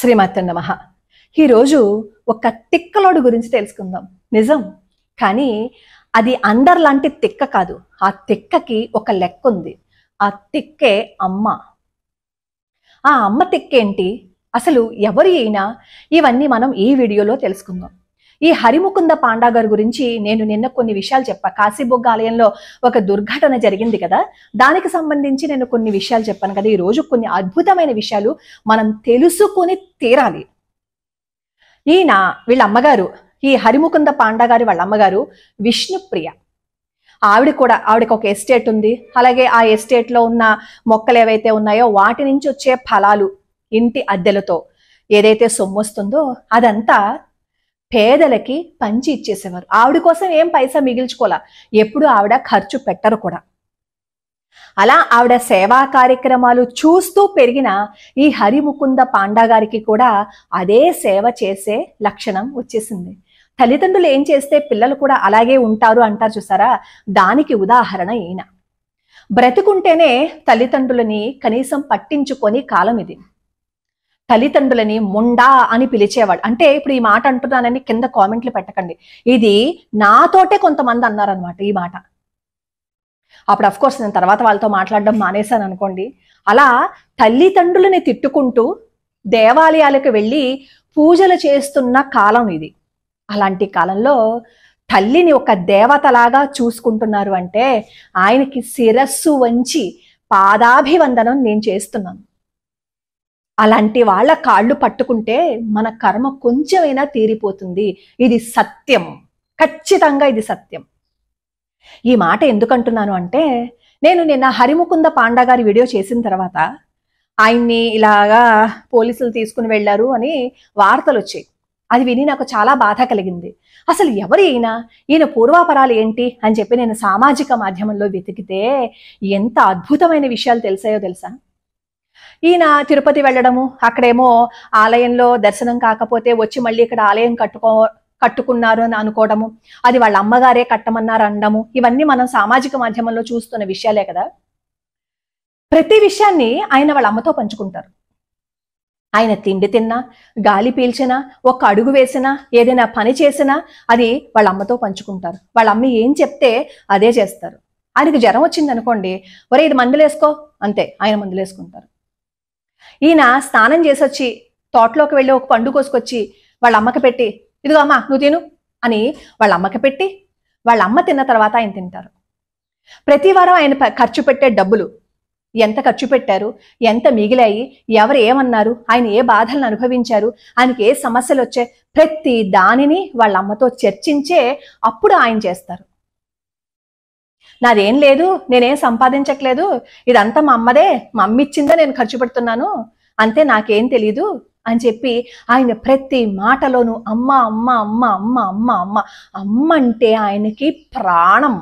శ్రీమాత్రే నమః. ఈరోజు ఒక తిక్కలోడు గురించి తెలుసుకుందాం. నిజం, కానీ అది అందర్ లాంటి తిక్క కాదు. ఆ తిక్కకి ఒక లెక్క ఉంది. ఆ తిక్కే అమ్మ. ఆ అమ్మ తిక్కేంటి, అసలు ఎవరు అయినా, ఇవన్నీ మనం ఈ వీడియోలో తెలుసుకుందాం. ఈ హరిముకుంద పాండా గారి గురించి నేను నిన్న కొన్ని విషయాలు చెప్పా. కాశీబొగ్గ ఆలయంలో ఒక దుర్ఘటన జరిగింది కదా, దానికి సంబంధించి నేను కొన్ని విషయాలు చెప్పాను కదా. ఈ రోజు కొన్ని అద్భుతమైన విషయాలు మనం తెలుసుకొని తీరాలి. ఈయన వీళ్ళ అమ్మగారు, ఈ హరిముకుంద పాండా గారి వాళ్ళ అమ్మగారు విష్ణుప్రియ. ఆవిడకి ఒక ఎస్టేట్ ఉంది. అలాగే ఆ ఎస్టేట్ లో ఉన్న మొక్కలు ఏవైతే ఉన్నాయో వాటి నుంచి వచ్చే ఫలాలు, ఇంటి అద్దెలతో ఏదైతే సొమ్ము వస్తుందో అదంతా పేదలకి పంచి ఇచ్చేసేవారు. ఆవిడ కోసం ఏం పైసా మిగిల్చుకోలే, ఎప్పుడు ఆవిడ ఖర్చు పెట్టరు కూడా. అలా ఆవిడ సేవా కార్యక్రమాలు చూస్తూ పెరిగిన ఈ హరిముకుంద పాండా గారికి కూడా అదే సేవ చేసే లక్షణం వచ్చేసింది. తల్లిదండ్రులు ఏం చేస్తే పిల్లలు కూడా అలాగే ఉంటారు అంటారు చూసారా, దానికి ఉదాహరణ ఈయన. బ్రతుకుంటేనే తల్లిదండ్రులని కనీసం పట్టించుకొని కాలం ఇది. తల్లిదండ్రులని ముండా అని పిలిచేవాడు. అంటే ఇప్పుడు ఈ మాట అంటున్నానని కింద కామెంట్లు పెట్టకండి, ఇది నాతోటే కొంతమంది అన్నారనమాట ఈ మాట. అప్పుడు అఫ్ కోర్స్ నేను తర్వాత వాళ్ళతో మాట్లాడడం మానేశాను అనుకోండి. అలా తల్లిదండ్రులని తిట్టుకుంటూ దేవాలయాలకు వెళ్ళి పూజలు చేస్తున్న కాలం ఇది. అలాంటి కాలంలో తల్లిని ఒక దేవతలాగా చూసుకుంటున్నారు అంటే ఆయనకి శిరస్సు వంచి పాదాభివందనం నేను చేస్తున్నాను. అలాంటి వాళ్ళ కాళ్ళు పట్టుకుంటే మన కర్మ కొంచెమైనా తీరిపోతుంది. ఇది సత్యం, ఖచ్చితంగా ఇది సత్యం. ఈ మాట ఎందుకంటున్నాను అంటే, నేను నిన్న హరిముకుంద పాండా గారి వీడియో చేసిన తర్వాత ఆయన్ని ఇలాగా పోలీసులు తీసుకుని వెళ్ళారు అని వార్తలు వచ్చాయి. అది విని నాకు చాలా బాధ కలిగింది. అసలు ఎవరు ఈయన పూర్వాపరాలు ఏంటి అని చెప్పి నేను సామాజిక మాధ్యమంలో వెతికితే ఎంత అద్భుతమైన విషయాలు తెలిసాయో తెలుసా. ఈయన తిరుపతి వెళ్ళడము, అక్కడేమో ఆలయంలో దర్శనం కాకపోతే వచ్చి మళ్ళీ ఇక్కడ ఆలయం కట్టుకున్నారు అని అనుకోవడము, అది వాళ్ళ అమ్మగారే కట్టమన్నారు అనడము, ఇవన్నీ మనం సామాజిక మాధ్యమంలో చూస్తున్న విషయాలే కదా. ప్రతి విషయాన్ని ఆయన వాళ్ళ అమ్మతో పంచుకుంటారు. ఆయన తిండి తిన్నా, గాలి పీల్చినా, ఒక అడుగు వేసినా, ఏదైనా పని చేసినా అది వాళ్ళ అమ్మతో పంచుకుంటారు. వాళ్ళ అమ్మ ఏం చెప్తే అదే చేస్తారు. ఆయనకు జ్వరం వచ్చింది అనుకోండి, ఒరే ఇది మందులేసుకో, అంతే, ఆయన మందులేసుకుంటారు. ఈయన స్నానం చేసొచ్చి తోటలోకి వెళ్ళి ఒక పండు కోసుకొచ్చి వాళ్ళ అమ్మకి పెట్టి, ఇదిగో అమ్మ నువ్వు తిను అని వాళ్ళ అమ్మకి పెట్టి, వాళ్ళ అమ్మ తిన్న తర్వాత ఆయన తింటారు. ప్రతి వారం ఆయన ఖర్చు పెట్టే డబ్బులు ఎంత ఖర్చు పెట్టారు, ఎంత మిగిలాయి, ఎవరు ఏమన్నారు, ఆయన ఏ బాధలను అనుభవించారు, ఆయనకి ఏ సమస్యలు వచ్చాయి, ప్రతి దానిని వాళ్ళ అమ్మతో చర్చించే అప్పుడు ఆయన చేస్తారు. నాదేం లేదు, నేనేం సంపాదించట్లేదు, ఇదంతా మా అమ్మదే, మా అమ్మ ఇచ్చిందే నేను ఖర్చు పెడుతున్నాను, అంతే, నాకేం తెలీదు అని చెప్పి ఆయన ప్రతి మాటలోనూ అమ్మ అమ్మ అమ్మ అమ్మ అమ్మ అమ్మ అమ్మ అంటే ఆయనకి ప్రాణం.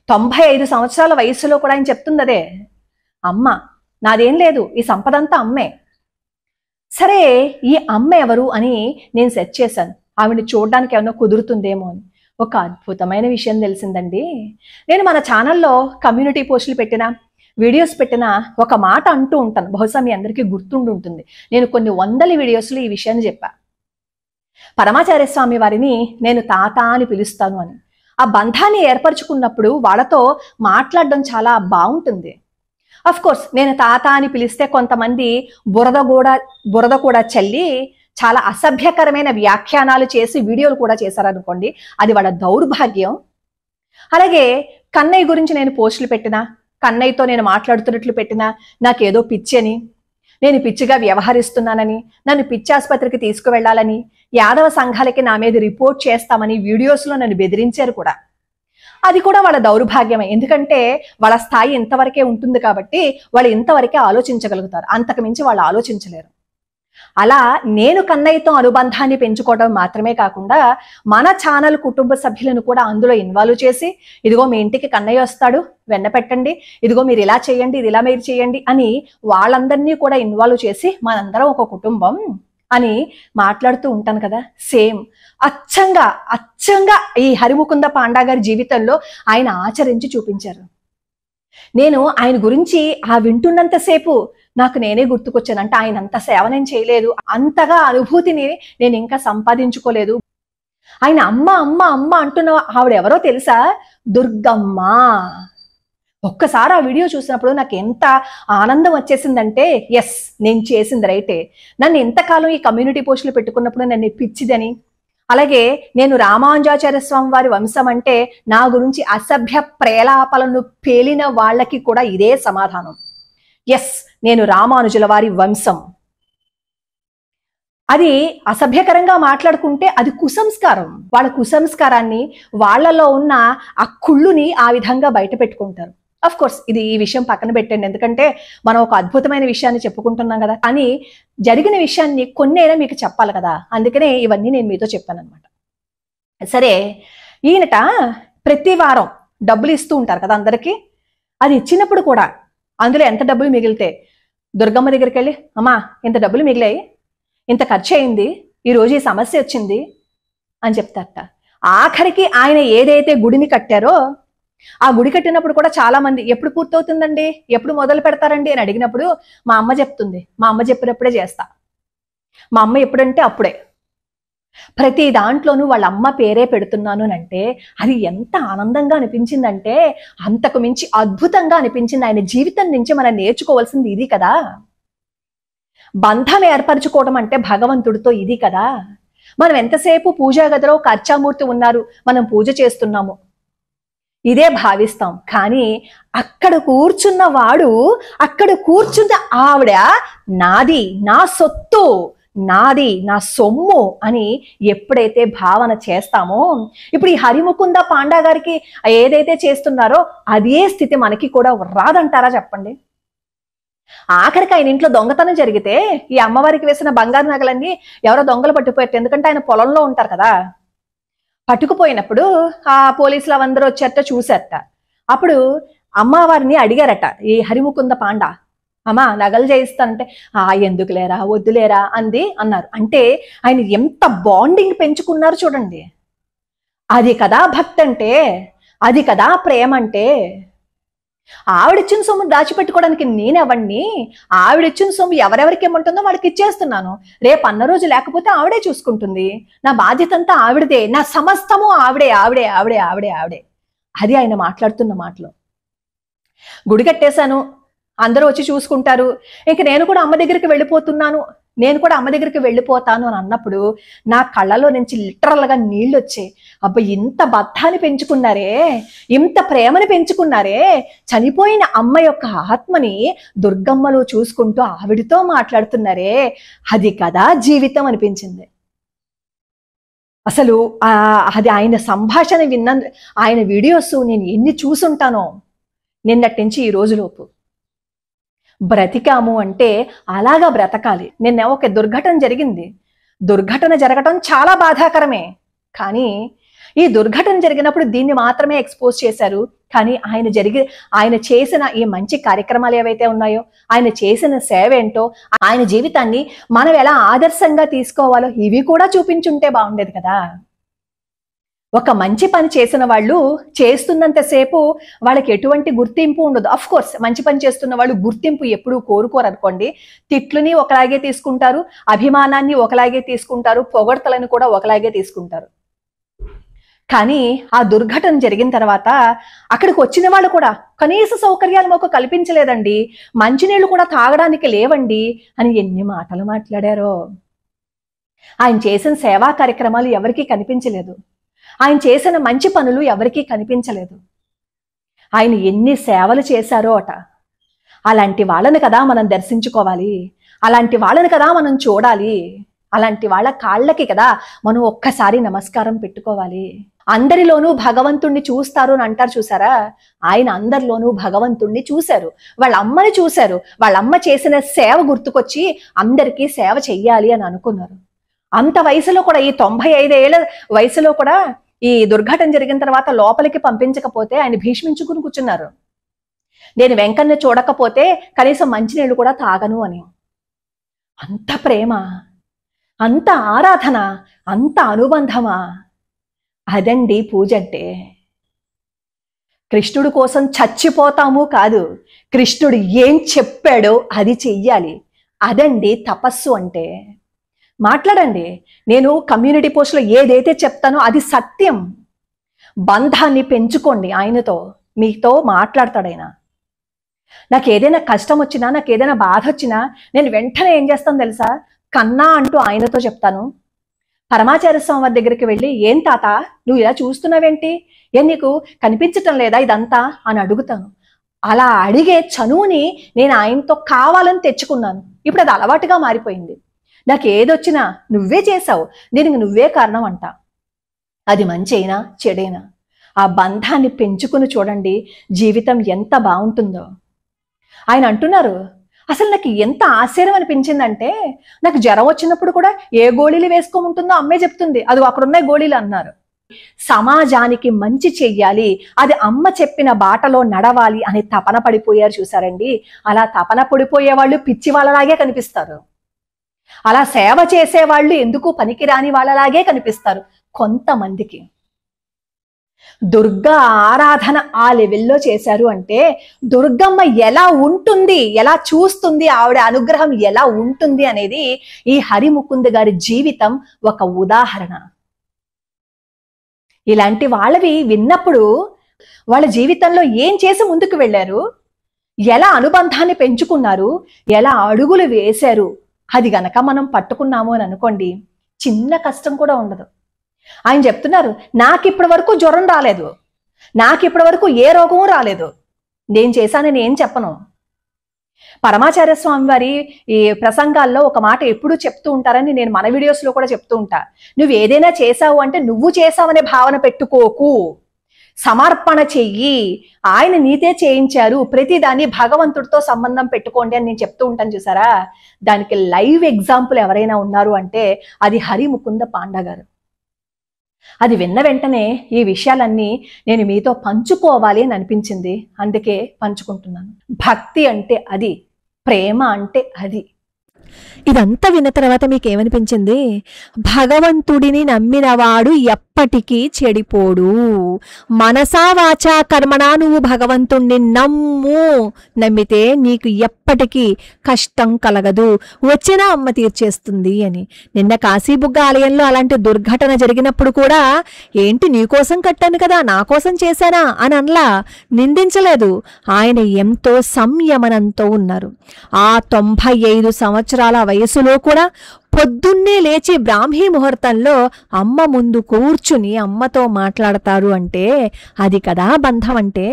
95 సంవత్సరాల వయసులో కూడా ఆయన చెప్తుంది అదే, అమ్మ, నాదేం లేదు, ఈ సంపదంతా అమ్మే. సరే, ఈ అమ్మ ఎవరు అని నేను సెర్చ్ చేశాను, ఆవిడని చూడడానికి ఏమన్నా కుదురుతుందేమో అని. ఒక అద్భుతమైన విషయం తెలిసిందండి. నేను మన ఛానల్లో కమ్యూనిటీ పోస్టులు పెట్టినా, వీడియోస్ పెట్టినా ఒక మాట అంటూ ఉంటాను, బహుశా మీ అందరికీ గుర్తుండి ఉంటుంది. నేను కొన్ని 100 వీడియోస్లో ఈ విషయాన్ని చెప్పా. పరమాచార్య స్వామి వారిని నేను తాత అని పిలుస్తాను అని. ఆ బంధాన్ని ఏర్పరచుకున్నప్పుడు వాళ్ళతో మాట్లాడడం చాలా బాగుంటుంది. అఫ్ కోర్స్ నేను తాత అని పిలిస్తే కొంతమంది బురద కూడా చల్లి చాలా అసభ్యకరమైన వ్యాఖ్యానాలు చేసి వీడియోలు కూడా చేశారనుకోండి, అది వాళ్ళ దౌర్భాగ్యం. అలాగే కన్నయ్య గురించి నేను పోస్టులు పెట్టినా, కన్నయ్యతో నేను మాట్లాడుతున్నట్లు పెట్టినా, నాకేదో పిచ్చి అని, నేను పిచ్చిగా వ్యవహరిస్తున్నానని, నన్ను పిచ్చాసుపత్రికి తీసుకువెళ్లాలని, యాదవ సంఘాలకి నా మీద రిపోర్ట్ చేస్తామని వీడియోస్లో నన్ను బెదిరించారు కూడా. అది కూడా వాళ్ళ దౌర్భాగ్యమే. ఎందుకంటే వాళ్ళ స్థాయి ఇంతవరకే ఉంటుంది కాబట్టి వాళ్ళు ఇంతవరకే ఆలోచించగలుగుతారు, అంతకు మించి వాళ్ళు ఆలోచించలేరు. అలా నేను కన్నయ్యతో అనుబంధాన్ని పెంచుకోవడం మాత్రమే కాకుండా మన ఛానల్ కుటుంబ సభ్యులను కూడా అందులో ఇన్వాల్వ్ చేసి, ఇదిగో మీ ఇంటికి కన్నయ్య వస్తాడు, వెన్న పెట్టండి, ఇదిగో మీరు ఇలా చేయండి, ఇది ఇలా మీరు చేయండి అని వాళ్ళందరినీ కూడా ఇన్వాల్వ్ చేసి మనందరం ఒక కుటుంబం అని మాట్లాడుతూ ఉంటాను కదా. సేమ్ అచ్చంగా ఈ హరిముకుంద పాండా గారి జీవితంలో ఆయన ఆచరించి చూపించారు. నేను ఆయన గురించి వింటున్నంతసేపు నాకు నేనే గుర్తుకొచ్చాను. అంటే ఆయన అంత సేవ నేను చేయలేదు, అంతగా అనుభూతిని నేను ఇంకా సంపాదించుకోలేదు. ఆయన అమ్మ అమ్మ అమ్మ అంటున్న ఆవిడెవరో తెలుసా? దుర్గమ్మ. ఒక్కసారి ఆ వీడియో చూసినప్పుడు నాకు ఎంత ఆనందం వచ్చేసిందంటే, ఎస్, నేను చేసింది రైటే. నన్ను ఎంతకాలం ఈ కమ్యూనిటీ పోస్టులు పెట్టుకున్నప్పుడు నన్ను పిచ్చిదని, అలాగే నేను రామానుజాచార్య స్వామి వారి వంశం అంటే నా గురించి అసభ్య ప్రేలాపలను పేలిన వాళ్ళకి కూడా ఇదే సమాధానం. ఎస్, నేను రామానుజుల వారి వంశం. అది అసభ్యకరంగా మాట్లాడుకుంటే అది కుసంస్కారం. వాళ్ళ కుసంస్కారాన్ని, వాళ్ళలో ఉన్న ఆ కుళ్ళుని ఆ విధంగా బయట పెట్టుకుంటారు. అఫ్ కోర్స్ ఈ విషయం పక్కన పెట్టండి, ఎందుకంటే మనం ఒక అద్భుతమైన విషయాన్ని చెప్పుకుంటున్నాం కదా. కానీ జరిగిన విషయాన్ని కొన్నైనా మీకు చెప్పాలి కదా, అందుకనే ఇవన్నీ నేను మీతో చెప్పాను అనమాట. సరే, ఈయనట ప్రతి వారం డబ్బులు ఇస్తూ ఉంటారు కదా అందరికీ. అది ఇచ్చినప్పుడు కూడా అందులో ఎంత డబ్బులు మిగిలితే దుర్గమ్మ దగ్గరికి వెళ్ళి, అమ్మా ఇంత డబ్బులు మిగిలాయి, ఇంత ఖర్చు అయింది, ఈరోజు ఈ సమస్య వచ్చింది అని చెప్తారట. ఆఖరికి ఆయన ఏదైతే గుడిని కట్టారో ఆ గుడి కట్టినప్పుడు కూడా చాలా మంది ఎప్పుడు పూర్తవుతుందండి, ఎప్పుడు మొదలు పెడతారండి అని అడిగినప్పుడు మా అమ్మ చెప్తుంది, మా అమ్మ చెప్పినప్పుడే చేస్తా, మా అమ్మ ఎప్పుడంటే అప్పుడే. ప్రతి దాంట్లోనూ వాళ్ళ అమ్మ పేరే పెడుతున్నాను అంటే అది ఎంత ఆనందంగా అనిపించిందంటే అంతకు మించి అద్భుతంగా అనిపించింది. ఆయన జీవితం నుంచి మనం నేర్చుకోవాల్సింది ఇది కదా. బంధం ఏర్పరచుకోవడం అంటే భగవంతుడితో ఇది కదా. మనం ఎంతసేపు పూజా గదిలో ఒక అర్చామూర్తి ఉన్నారు, మనం పూజ చేస్తున్నాము, ఇదే భావిస్తాం. కానీ అక్కడ కూర్చున్న వాడు, అక్కడ కూర్చున్న ఆవిడ నాది, నా సొత్తు, నాది, నా సొమ్ము అని ఎప్పుడైతే భావన చేస్తామో, ఇప్పుడు ఈ హరిముకుంద పాండా గారికి ఏదైతే చేస్తున్నారో అదే స్థితి మనకి కూడా రాదంటారా చెప్పండి? ఆఖరికి ఆయన ఇంట్లో దొంగతనం జరిగితే ఈ అమ్మవారికి వేసిన బంగారు నగలన్నీ ఎవరో దొంగలు పట్టుకుపోయారు. ఎందుకంటే ఆయన పొలంలో ఉంటారు కదా. పట్టుకుపోయినప్పుడు ఆ పోలీసులు అందరూ వచ్చారట, చూశారట. అప్పుడు అమ్మవారిని అడిగారట ఈ హరిముకుంద పాండా, అమ్మా నగలు చేయిస్తానంటే ఎందుకులేరా వద్దులేరా అన్నారు. అంటే ఆయన ఎంత బాండింగ్ పెంచుకున్నారు చూడండి. అది కదా భక్తి అంటే, అది కదా ప్రేమ అంటే. ఆవిడిచ్చిన సొమ్ము దాచిపెట్టుకోవడానికి నేనెవడిని? ఆవిడిచ్చిన సొమ్ము ఎవరెవరికి ఏమంటుందో వాళ్ళకి ఇచ్చేస్తున్నాను. రేపు అన్న రోజు లేకపోతే ఆవిడే చూసుకుంటుంది. నా బాధ్యత అంతా ఆవిడదే, నా సమస్తము ఆవిడే ఆవిడే ఆవిడే ఆవిడే ఆవిడే. అది ఆయన మాట్లాడుతున్న మాటలు. గుడి కట్టేశాను, అందరూ వచ్చి చూసుకుంటారు, ఇంక నేను కూడా అమ్మ దగ్గరికి వెళ్ళిపోతున్నాను, నేను కూడా అమ్మ దగ్గరికి వెళ్ళిపోతాను అని అన్నప్పుడు నా కళ్ళలో నుంచి లిటరల్గా నీళ్ళు వచ్చాయి. అబ్బా, ఇంత బద్ధాన్ని పెంచుకున్నారే, ఇంత ప్రేమని పెంచుకున్నారే, చనిపోయిన అమ్మ యొక్క ఆత్మని దుర్గమ్మలో చూసుకుంటూ ఆవిడితో మాట్లాడుతున్నారే, అది కదా జీవితం అనిపించింది. అసలు అది ఆయన సంభాషణ విన్న, ఆయన వీడియోస్ నేను ఎన్ని చూసుంటానో నిన్నటి నుంచి ఈ రోజులోపు. బ్రతికాము అంటే అలాగా బ్రతకాలి. నిన్న ఒక దుర్ఘటన జరిగింది. దుర్ఘటన జరగటం చాలా బాధాకరమే. కానీ ఈ దుర్ఘటన జరిగినప్పుడు దీన్ని మాత్రమే ఎక్స్పోజ్ చేశారు. కానీ ఆయన చేసిన ఈ మంచి కార్యక్రమాలు ఏవైతే ఉన్నాయో, ఆయన చేసిన సేవ ఏంటో, ఆయన జీవితాన్ని మనం ఎలా ఆదర్శంగా తీసుకోవాలో ఇవి కూడా చూపించుంటే బాగుండేది కదా. ఒక మంచి పని చేసిన వాళ్ళు చేస్తున్నంతసేపు వాళ్ళకి ఎటువంటి గుర్తింపు ఉండదు. అఫ్ కోర్స్ మంచి పని చేస్తున్న వాళ్ళు గుర్తింపు ఎప్పుడూ కోరుకోరు అనుకోండి. తిట్లుని ఒకలాగే తీసుకుంటారు, అభిమానాన్ని ఒకలాగే తీసుకుంటారు, పొగడ్తలను కూడా ఒకలాగే తీసుకుంటారు. కానీ ఆ దుర్ఘటన జరిగిన తర్వాత అక్కడికి వచ్చిన వాళ్ళు కూడా కనీస సౌకర్యాలు మాకు కల్పించలేదండి, మంచినీళ్ళు కూడా తాగడానికి లేవండి అని ఎన్ని మాటలు మాట్లాడారో. ఆయన చేసిన సేవా కార్యక్రమాలు ఎవరికీ కనిపించలేదు. ఆయన చేసిన మంచి పనులు ఎవరికీ కనిపించలేదు. ఆయన ఎన్ని సేవలు చేశారో అట. అలాంటి వాళ్ళని కదా మనం దర్శించుకోవాలి, అలాంటి వాళ్ళని కదా మనం చూడాలి, అలాంటి వాళ్ళ కాళ్ళకి కదా మనం ఒక్కసారి నమస్కారం పెట్టుకోవాలి. అందరిలోనూ భగవంతుణ్ణి చూస్తారు అని అంటారు చూసారా, ఆయన అందరిలోనూ భగవంతుణ్ణి చూశారు. వాళ్ళ అమ్మని చూశారు. వాళ్ళ అమ్మ చేసిన సేవ గుర్తుకొచ్చి అందరికీ సేవ చెయ్యాలి అని అనుకున్నారు. అంత వయసులో కూడా, ఈ 95 ఏళ్ల వయసులో కూడా ఈ దుర్ఘటన జరిగిన తర్వాత లోపలికి పంపించకపోతే ఆయన భీష్మించుకుని కూర్చున్నారు. నేను వెంకన్న చూడకపోతే కనీసం మంచినీళ్ళు కూడా తాగను అని. అంత ప్రేమ, అంత ఆరాధన, అంత అనుబంధమా? అదండి పూజ అంటే. కృష్ణుడి కోసం చచ్చిపోతాము కాదు, కృష్ణుడు ఏం చెప్పాడో అది చెయ్యాలి. అదండి తపస్సు అంటే. మాట్లాడండి. నేను కమ్యూనిటీ పోస్ట్లో ఏదైతే చెప్తానో అది సత్యం. బంధాన్ని పెంచుకోండి ఆయనతో, మీతో మాట్లాడతాడు ఆయన. నాకు ఏదైనా కష్టం వచ్చినా, నాకు ఏదైనా బాధ వచ్చినా నేను వెంటనే ఏం చేస్తాను తెలుసా? కన్నా అంటూ ఆయనతో చెప్తాను. పరమాచార్య స్వామి వారి దగ్గరికి వెళ్ళి, ఏం తాత నువ్వు ఇలా చూస్తున్నావేంటి, ఏం నీకు కనిపించటం లేదా ఇదంతా అని అడుగుతాను. అలా అడిగే చనువుని నేను ఆయనతో కావాలని తెచ్చుకున్నాను. ఇప్పుడు అది అలవాటుగా మారిపోయింది. నాకు ఏదొచ్చినా నువ్వే చేసావు, దీనికి నువ్వే కారణం అంట. అది మంచి అయినా చెడైనా ఆ బంధాన్ని పెంచుకుని చూడండి, జీవితం ఎంత బాగుంటుందో. ఆయన అంటున్నారు, అసలు నాకు ఎంత ఆశ్చర్యం అనిపించిందంటే, నాకు జ్వరం వచ్చినప్పుడు కూడా ఏ గోళీలు వేసుకోమంటుందో అమ్మే చెప్తుంది, అది అక్కడ ఉన్నాయి గోళీలు అన్నారు. సమాజానికి మంచి చెయ్యాలి, అది అమ్మ చెప్పిన బాటలో నడవాలి అని తపన పడిపోయారు చూసారండి. అలా తపన పడిపోయే వాళ్ళు పిచ్చి వాళ్ళలాగే కనిపిస్తారు. అలా సేవ చేసేవాళ్ళు ఎందుకు పనికిరాని వాళ్ళలాగే కనిపిస్తారు కొంతమందికి. దుర్గా ఆరాధన ఆ లెవెల్లో చేశారు అంటే దుర్గమ్మ ఎలా ఉంటుంది, ఎలా చూస్తుంది, ఆవిడ అనుగ్రహం ఎలా ఉంటుంది అనేది ఈ హరిముకుంద్ గారి జీవితం ఒక ఉదాహరణ. ఇలాంటి వాళ్ళవి విన్నప్పుడు వాళ్ళ జీవితంలో ఏం చేసి ముందుకు వెళ్ళారు, ఎలా అనుబంధాన్ని పెంచుకున్నారు, ఎలా అడుగులు వేశారు, అది గనక మనం పట్టుకున్నాము అని అనుకోండి, చిన్న కష్టం కూడా ఉండదు. ఆయన చెప్తున్నారు, నాకు ఇప్పటి వరకు జ్వరం రాలేదు, నాకు ఇప్పటి వరకు ఏ రోగము రాలేదు, నేను చేశానని ఏం చెప్పను. పరమాచార్య స్వామి వారి ఈ ప్రసంగాల్లో ఒక మాట ఎప్పుడూ చెప్తూ ఉంటారని నేను మన వీడియోస్లో కూడా చెప్తూ ఉంటా. నువ్వు ఏదైనా చేసావు అంటే నువ్వు చేసావనే భావన పెట్టుకోకు, సమర్పణ చెయ్యి, ఆయన నీతే చేయించారు, ప్రతిదాన్ని భగవంతుడితో సంబంధం పెట్టుకోండి అని నేను చెప్తూ ఉంటాను చూసారా. దానికి లైవ్ ఎగ్జాంపుల్ ఎవరైనా ఉన్నారు అంటే అది హరిముకుంద పాండా గారు. అది విన్న వెంటనే ఈ విషయాలన్నీ నేను మీతో పంచుకోవాలి అని అనిపించింది, అందుకే పంచుకుంటున్నాను. భక్తి అంటే అది, ప్రేమ అంటే అది. ఇదంతా విన్న తర్వాత మీకేమనిపించింది? భగవంతుడిని నమ్మినవాడు ఎప్పటికీ చెడిపోడు. మనసా వాచా కర్మణా నువ్వు భగవంతుణ్ణి నమ్ము, నమ్మితే నీకు ఎప్పటికీ కష్టం కలగదు, వచ్చినా అమ్మ తీర్చేస్తుంది అని. నిన్న కాశీబుగ్గ ఆలయంలో అలాంటి దుర్ఘటన జరిగినప్పుడు కూడా ఏంటి నీకోసం కట్టాను కదా, నా కోసం చేశానా అని అనలా, నిందించలేదు. ఆయన ఎంతో సంయమనంతో ఉన్నారు. ఆ 95 సంవత్సరాల వయసులో కూడా పొద్దున్నే లేచి బ్రాహ్మీ ముహూర్తంలో అమ్మ ముందు కూర్చుని అమ్మతో మాట్లాడతారు అంటే అది కదా బంధం అంటే.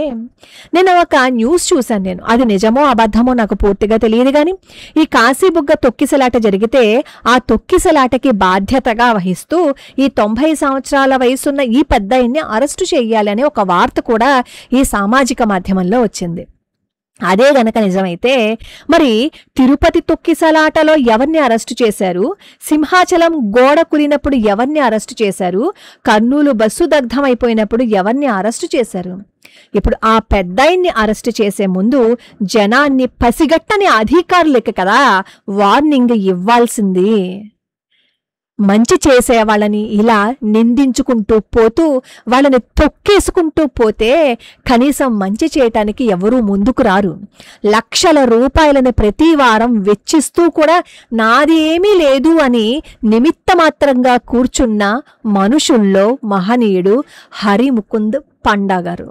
నేను ఒక న్యూస్ చూశాను, నేను అది నిజమో అబద్ధమో నాకు పూర్తిగా తెలియదు కానీ ఈ కాశీబుగ్గ తొక్కిసలాట జరిగితే ఆ తొక్కిసలాటకి బాధ్యతగా వహిస్తూ ఈ 90 సంవత్సరాల వయసున్న ఈ పెద్దాయన్ని అరెస్టు చేయాలని ఒక వార్త కూడా ఈ సామాజిక మాధ్యమంలో వచ్చింది. అదే గనక నిజమైతే మరి తిరుపతి తొక్కిసలాటలో ఎవరిని అరెస్టు చేశారు, సింహాచలం గోడ కూలినప్పుడు ఎవరిని అరెస్టు చేశారు, కర్నూలు బస్సు దగ్ధమైపోయినప్పుడు ఎవరిని అరెస్టు చేశారు? ఇప్పుడు ఆ పెద్దాయన్ని అరెస్టు చేసే ముందు జనాన్ని పసిగట్టని అధికారులకి కదా వార్నింగ్ ఇవ్వాల్సింది. మంచి చేసేవాళ్ళని ఇలా నిందించుకుంటూ పోతూ వాళ్ళని తొక్కేసుకుంటూ పోతే కనీసం మంచి చేయటానికి ఎవరూ ముందుకు రారు. లక్షల రూపాయలని ప్రతి వారం వెచ్చిస్తూ కూడా నాది ఏమీ లేదు అని నిమిత్తమాత్రంగా కూర్చున్న మనుషుల్లో మహనీయుడు హరిముకుంద్ పాండా గారు.